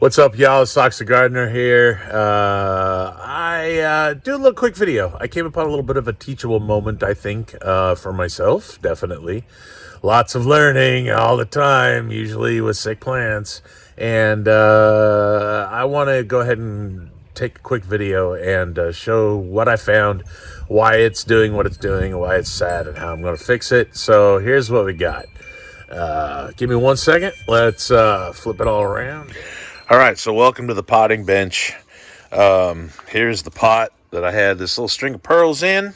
What's up, y'all? It's AoxTheGardener here. I do a little quick video. I came upon a little bit of a teachable moment, I think, for myself, definitely. Lots of learning all the time, usually with sick plants. And I want to go ahead and take a quick video and show what I found, why it's doing what it's doing, why it's sad, and how I'm going to fix it. So here's what we got. Give me 1 second. Let's flip it all around. All right, so welcome to the potting bench. Here's the pot that I had this little string of pearls in.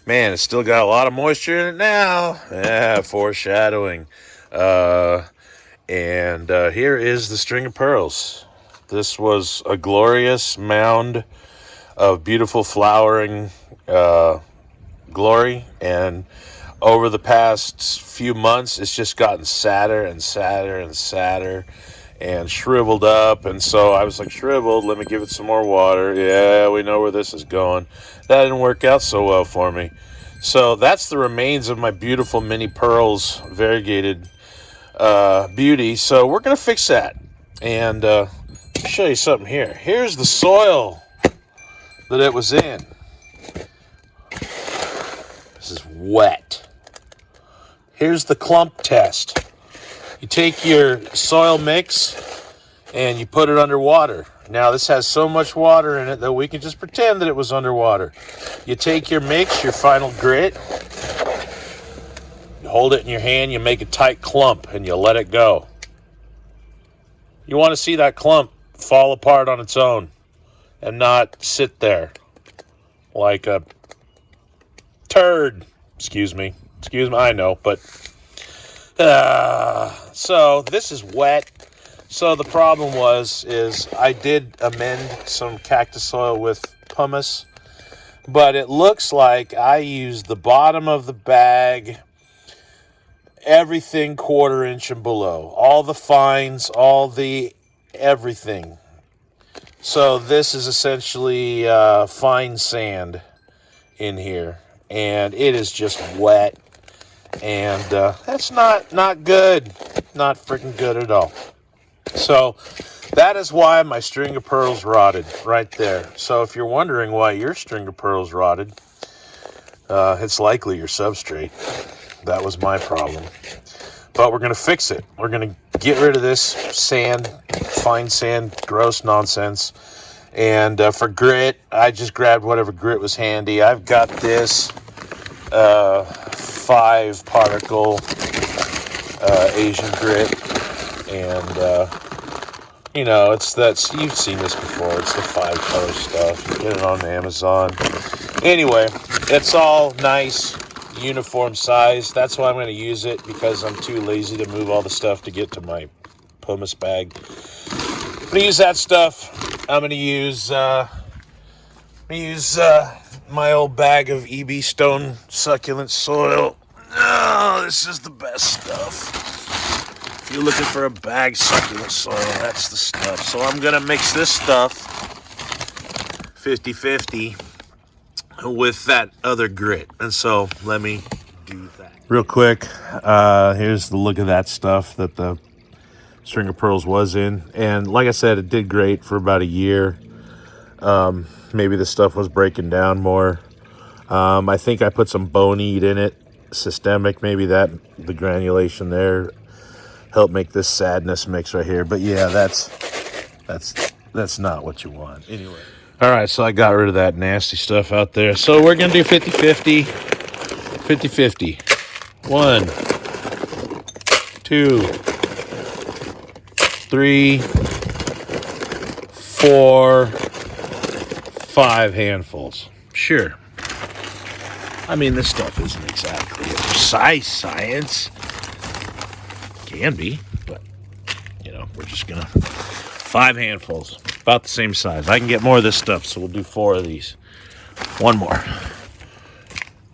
Man, it's still got a lot of moisture in it now. Yeah, foreshadowing. And here is the string of pearls. This was a glorious mound of beautiful flowering glory, and over the past few months, it's just gotten sadder and sadder and sadder and shriveled up. And so I was like, shriveled, let me give it some more water. Yeah, we know where this is going. That didn't work out so well for me. So that's the remains of my beautiful mini pearls variegated beauty. So we're going to fix that. And let me show you something here. Here's the soil that it was in. This is wet. Here's the clump test. You take your soil mix and you put it under water. Now this has so much water in it that we can just pretend that it was underwater. You take your mix, your final grit, you hold it in your hand, you make a tight clump and you let it go. You want to see that clump fall apart on its own and not sit there like a turd. Excuse me, I know, but so this is wet. So the problem is I did amend some cactus soil with pumice, but it looks like I used the bottom of the bag, everything 1/4 inch and below, all the fines, all the everything. So this is essentially fine sand in here, and it is just wet. And that's not good, not freaking good at all. So that is why my string of pearls rotted right there. So if you're wondering why your string of pearls rotted, it's likely your substrate. That was my problem. But we're going to fix it. We're going to get rid of this sand, fine sand, gross nonsense. And for grit, I just grabbed whatever grit was handy. I've got this 5 particle Asian grit, and you know, you've seen this before. It's the 5 color stuff. You get it on Amazon. Anyway, it's all nice, uniform size. That's why I'm going to use it, because I'm too lazy to move all the stuff to get to my pumice bag. I'm going to use that stuff. I'm going to use my old bag of EB Stone succulent soil. Oh, this is the best stuff. If you're looking for a bag succulent soil, that's the stuff. So I'm going to mix this stuff 50-50 with that other grit. And so let me do that. Real quick, here's the look of that stuff that the string of pearls was in. And like I said, it did great for about a year. Maybe the stuff was breaking down more. I think I put some boneed in it, systemic, maybe the granulation there helped make this sadness mix right here. But yeah, that's not what you want. Anyway. All right, so I got rid of that nasty stuff out there. So we're going to do 50-50. 50-50. 1, 2, 3, 4, 5 handfuls. Sure. I mean, this stuff isn't exactly a precise science. Can be, but, you know, we're just gonna... 5 handfuls. About the same size. I can get more of this stuff, so we'll do 4 of these. 1 more.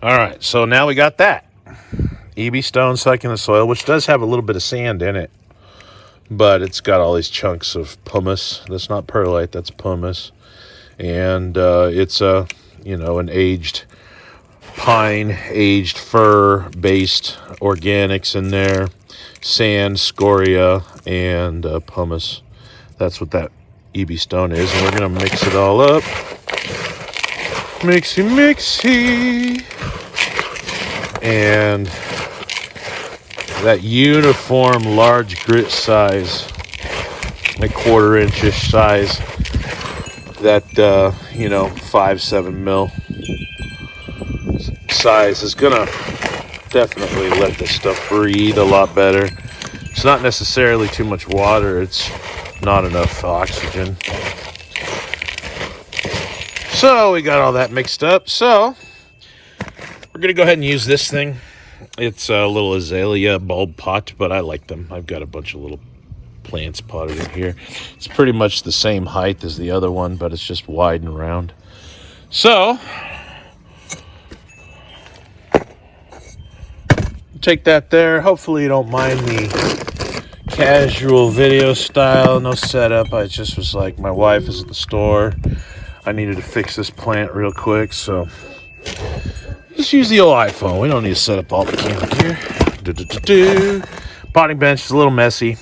All right, so now we got that. EB Stone succulent soil, which does have a little bit of sand in it, but it's got all these chunks of pumice. That's not perlite, that's pumice. And it's an aged pine, aged fir based organics in there, sand, scoria, and pumice. That's what that EB stone is. And we're going to mix it all up. Mixy, mixy. And that uniform large grit size, a 1/4 inch-ish size, that, 5-7 mil size is going to definitely let this stuff breathe a lot better. It's not necessarily too much water. It's not enough oxygen. So we got all that mixed up. So we're going to go ahead and use this thing. It's a little azalea bulb pot, but I like them. I've got a bunch of little plants potted in here. It's pretty much the same height as the other one, but it's just wide and round. So take that there. Hopefully you don't mind me casual video style, no setup. I just was like, my wife is at the store. I needed to fix this plant real quick, so just use the old iPhone. We don't need to set up all the camera gear. Potting bench is a little messy.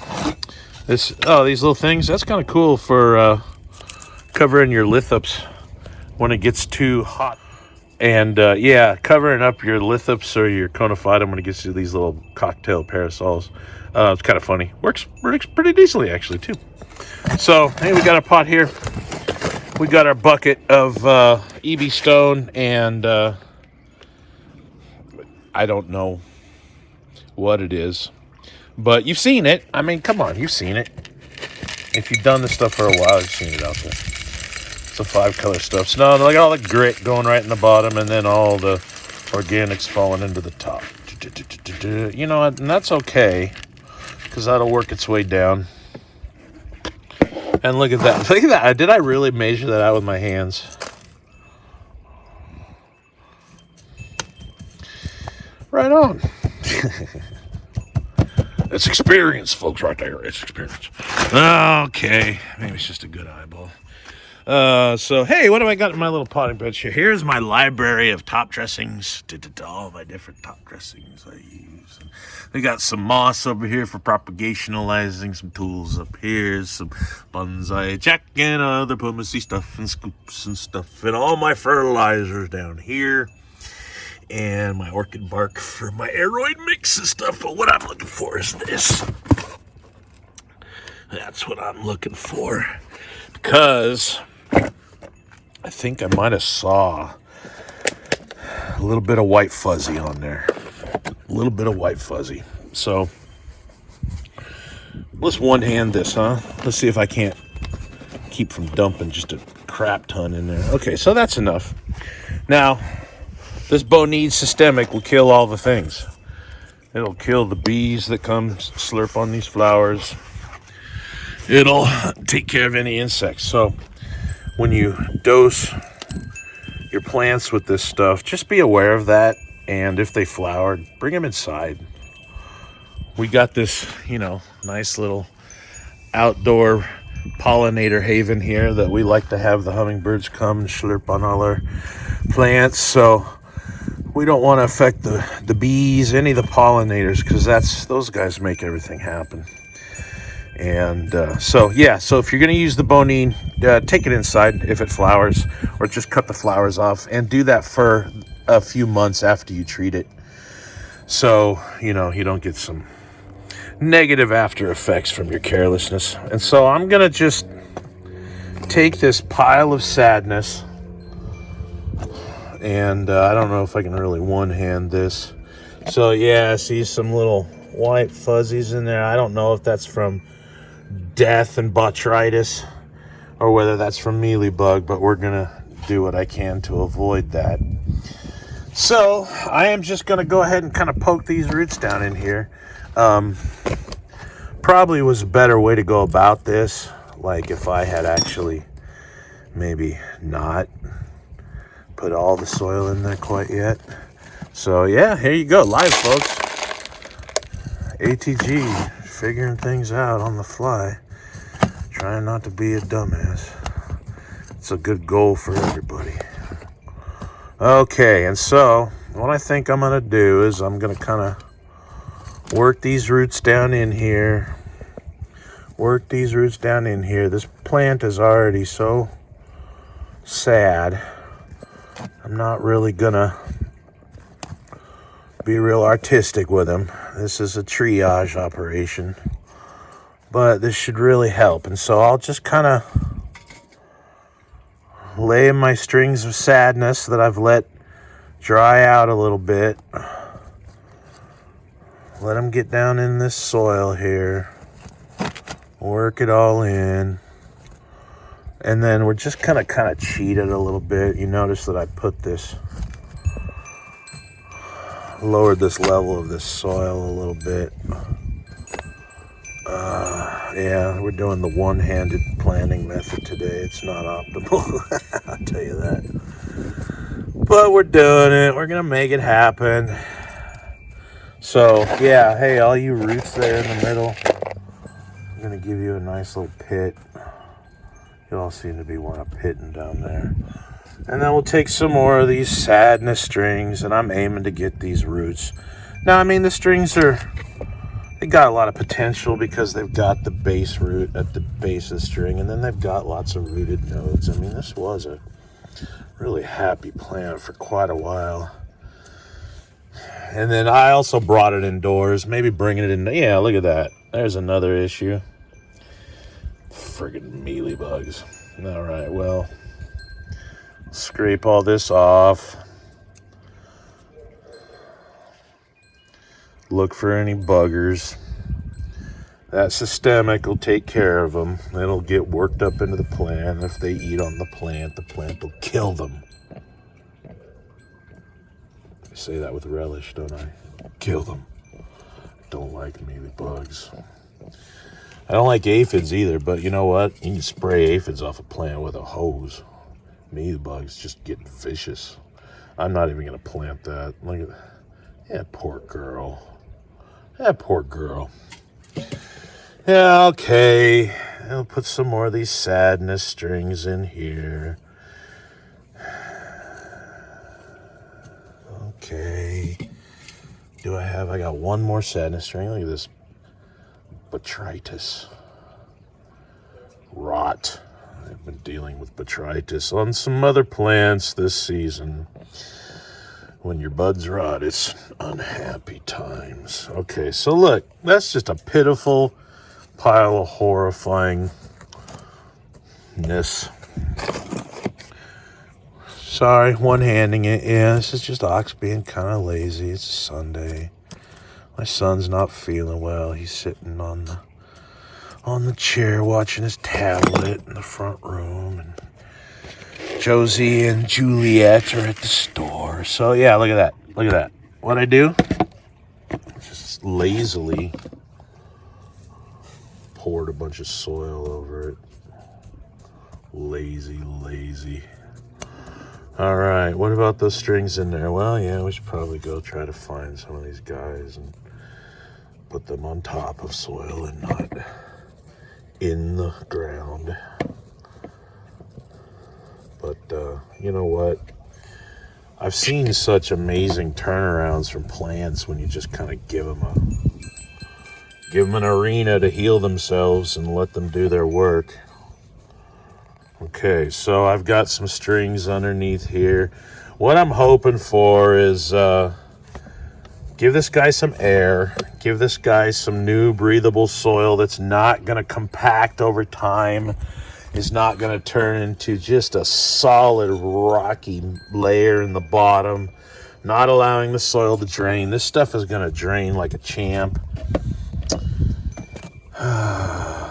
These little things, that's kind of cool for covering your lithops when it gets too hot. And covering up your lithops or your conophytum when it gets to these little cocktail parasols. It's kind of funny. Works pretty decently, actually, too. So, hey, we got our pot here. We got our bucket of EB stone, and I don't know what it is. But you've seen it. I mean, come on, you've seen it. If you've done this stuff for a while, you've seen it out there. It's a 5-color stuff. So, no, look at all the grit going right in the bottom, and then all the organics falling into the top. You know what? And that's okay, because that'll work its way down. And look at that. Look at that. Did I really measure that out with my hands? Right on. It's experience, folks, right there. It's experience. Okay. Maybe it's just a good eyeball. So, hey, what have I got in my little potting bench here? Here's my library of top dressings. All my different top dressings I use. We got some moss over here for propagationalizing, some tools up here, some bonsai jack and other pumacy stuff and scoops and stuff, and all my fertilizers down here, and my orchid bark for my aeroid mix and stuff. But what I'm looking for is this. That's what I'm looking for, because I think I might have saw a little bit of white fuzzy on there. A little bit of white fuzzy. So let's one-hand this, huh? Let's see if I can't keep from dumping just a crap ton in there. Okay, so that's enough. Now, this Bonide systemic will kill all the things. It'll kill the bees that come slurp on these flowers. It'll take care of any insects. So when you dose your plants with this stuff, just be aware of that. And if they flowered, bring them inside. We got this, nice little outdoor pollinator haven here that we like to have the hummingbirds come and slurp on all our plants. So we don't want to affect the bees, any of the pollinators, because those guys make everything happen. And so if you're going to use the Bonide, take it inside if it flowers, or just cut the flowers off, and do that for a few months after you treat it, so you don't get some negative after effects from your carelessness. And so I'm going to just take this pile of sadness, and I don't know if I can really one-hand this. So yeah, I see some little white fuzzies in there. I don't know if that's from death and botrytis or whether that's from mealybug, but we're gonna do what I can to avoid that. So I am just gonna go ahead and kind of poke these roots down in here. Probably was a better way to go about this, like if I had actually maybe not put all the soil in there quite yet. So yeah, here you go, live, folks. ATG, figuring things out on the fly, trying not to be a dumbass. It's a good goal for everybody. Okay, and so what I think I'm gonna do is I'm gonna kind of work these roots down in here work these roots down in here. This plant is already so sad. I'm not really gonna be real artistic with him. This is a triage operation, but this should really help. And so I'll just kind of lay in my strings of sadness that I've let dry out a little bit. Let them get down in this soil here. Work it all in. And then we're just kind of cheat it a little bit. You notice that I put this, lowered this level of this soil a little bit. Yeah, we're doing the one-handed planting method today. It's not optimal, I'll tell you that. But we're doing it. We're going to make it happen. So, yeah, hey, all you roots there in the middle, I'm going to give you a nice little pit. You all seem to be pitting down there. And then we'll take some more of these sadness strings, and I'm aiming to get these roots. Now, I mean, the strings they got a lot of potential because they've got the base root at the base of the string, and then they've got lots of rooted nodes. I mean, this was a really happy plant for quite a while. And then I also brought it indoors, maybe bringing it in. Yeah, look at that. There's another issue. Friggin' mealybugs. All right, well, scrape all this off. Look for any buggers. That systemic will take care of them. It'll get worked up into the plant. If they eat on the plant will kill them. I say that with relish, don't I? Kill them. Don't like mealybugs. I don't like aphids either, but you know what? You can spray aphids off a plant with a hose. Mealybugs just get vicious. I'm not even going to plant that. Look at that. Yeah, poor girl. That poor girl. Yeah, okay. I'll put some more of these sadness strings in here. Okay. I got one more sadness string. Look at this. Botrytis. Rot. I've been dealing with botrytis on some other plants this season. When your buds rot, it's unhappy times. Okay, so look, that's just a pitiful pile of horrifyingness. Sorry, one-handing it. Yeah, this is just Ox being kind of lazy. It's a Sunday. My son's not feeling well. He's sitting on the chair watching his tablet in the front room, and Josie and Juliet are at the store. So yeah, look at that. Look at that. What I do? Just lazily poured a bunch of soil over it. Lazy. All right, what about those strings in there? Well, yeah, we should probably go try to find some of these guys and put them on top of soil and not in the ground. But you know what? I've seen such amazing turnarounds from plants when you just kind of give them an arena to heal themselves and let them do their work. Okay, so I've got some strings underneath here. What I'm hoping for is give this guy some air, give this guy some new breathable soil that's not going to compact over time, is not going to turn into just a solid rocky layer in the bottom, not allowing the soil to drain. This stuff is going to drain like a champ.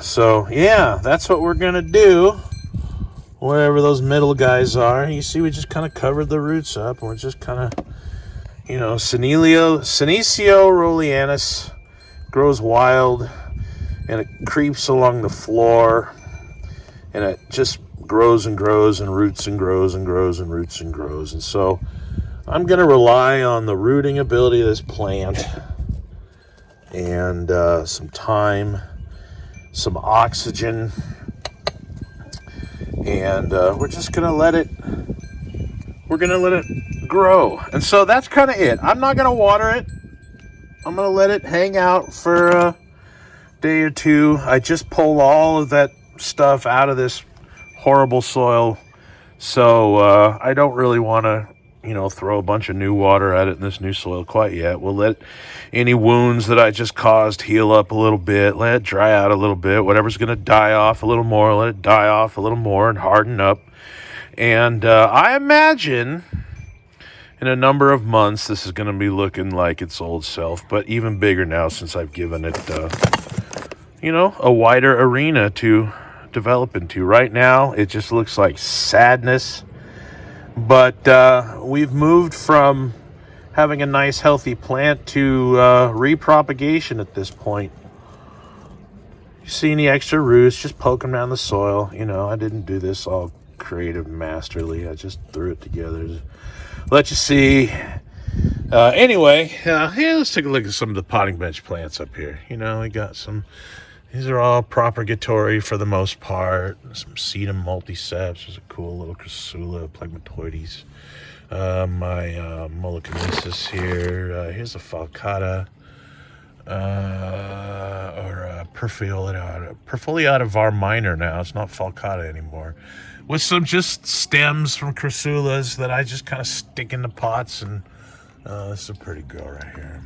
So, yeah, that's what we're going to do. Wherever those middle guys are, you see we just kind of covered the roots up. And we're just kind of, Senecio Rowleyanus grows wild, and it creeps along the floor, and it just grows and grows and roots and grows and grows and roots and grows. And so I'm going to rely on the rooting ability of this plant and some time, some oxygen, and we're just going to let it grow. And so that's kind of it. I'm not going to water it. I'm going to let it hang out for day or two. I just pulled all of that stuff out of this horrible soil. So I don't really want to, throw a bunch of new water at it in this new soil quite yet. We'll let any wounds that I just caused heal up a little bit. Let it dry out a little bit. Whatever's going to die off a little more, let it die off a little more and harden up. And I imagine in a number of months, this is going to be looking like its old self, but even bigger now since I've given it, a wider arena to develop into. Right now, it just looks like sadness, but we've moved from having a nice, healthy plant to repropagation at this point. You see any extra roots, just poke them down the soil. I didn't do this all creative masterly. I just threw it together to let you see. Anyway, here, let's take a look at some of the potting bench plants up here. We got some. These are all propagatory for the most part. Some sedum multiceps. There's a cool little Crassula plegmatoides. My Mullicanesis here. Here's a falcata. Or Perfoliata var minor now. It's not falcata anymore. With some just stems from Crassulas that I just kind of stick in the pots. And this is a pretty girl right here.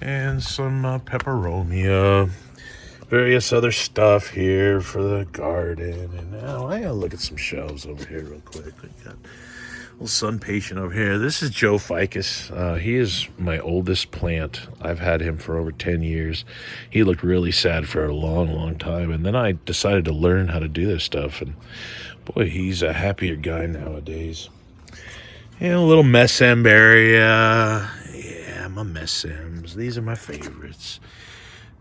And some peperomia. Various other stuff here for the garden. And now I gotta look at some shelves over here real quick. We got a little sun patient over here. This is Joe Ficus. He is my oldest plant. I've had him for over 10 years. He looked really sad for a long, long time. And then I decided to learn how to do this stuff. And boy, he's a happier guy nowadays. And a little Mesemberia. Yeah, my Mesems. These are my favorites.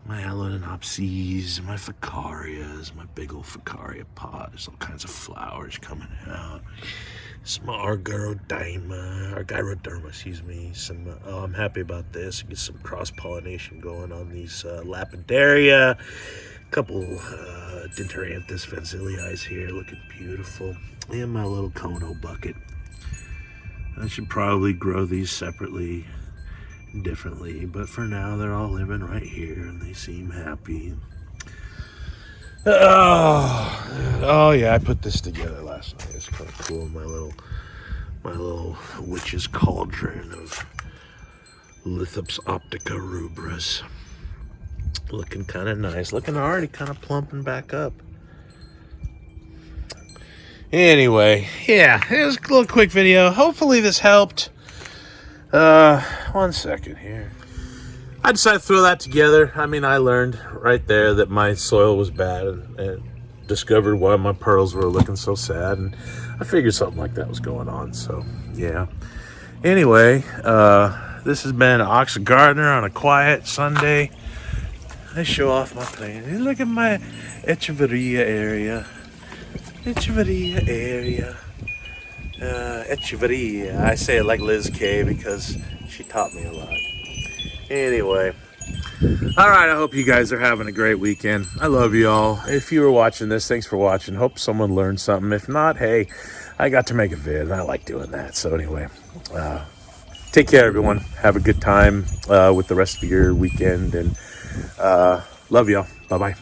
My Alenopses, my Ficarias, my big old Ficaria pot. There's all kinds of flowers coming out. Some Argyroderma, excuse me. I'm happy about this. Get some cross-pollination going on these Lapidaria. A couple Dentaranthus fancilii here, looking beautiful. And my little Kono bucket. I should probably grow these separately, differently, but for now they're all living right here and they seem happy. Oh yeah, I put this together last night. It's kind of cool. My little witch's cauldron of Lithops optica rubras, looking kind of nice, looking already kind of plumping back up. Anyway, yeah, here's a little quick video. Hopefully this helped. 1 second here. I decided to throw that together. I mean, I learned right there that my soil was bad and discovered why my pearls were looking so sad. And I figured something like that was going on. So, yeah. Anyway, this has been AoxTheGardener on a quiet Sunday. I show off my plant. Look at my Echeverria area. Echeverria area. Echeverria. I say it like Liz K because she taught me a lot. Anyway. Alright, I hope you guys are having a great weekend. I love you all. If you were watching this, thanks for watching. Hope someone learned something. If not, hey, I got to make a vid and I like doing that. So anyway, take care everyone. Have a good time with the rest of your weekend and love y'all. Bye-bye.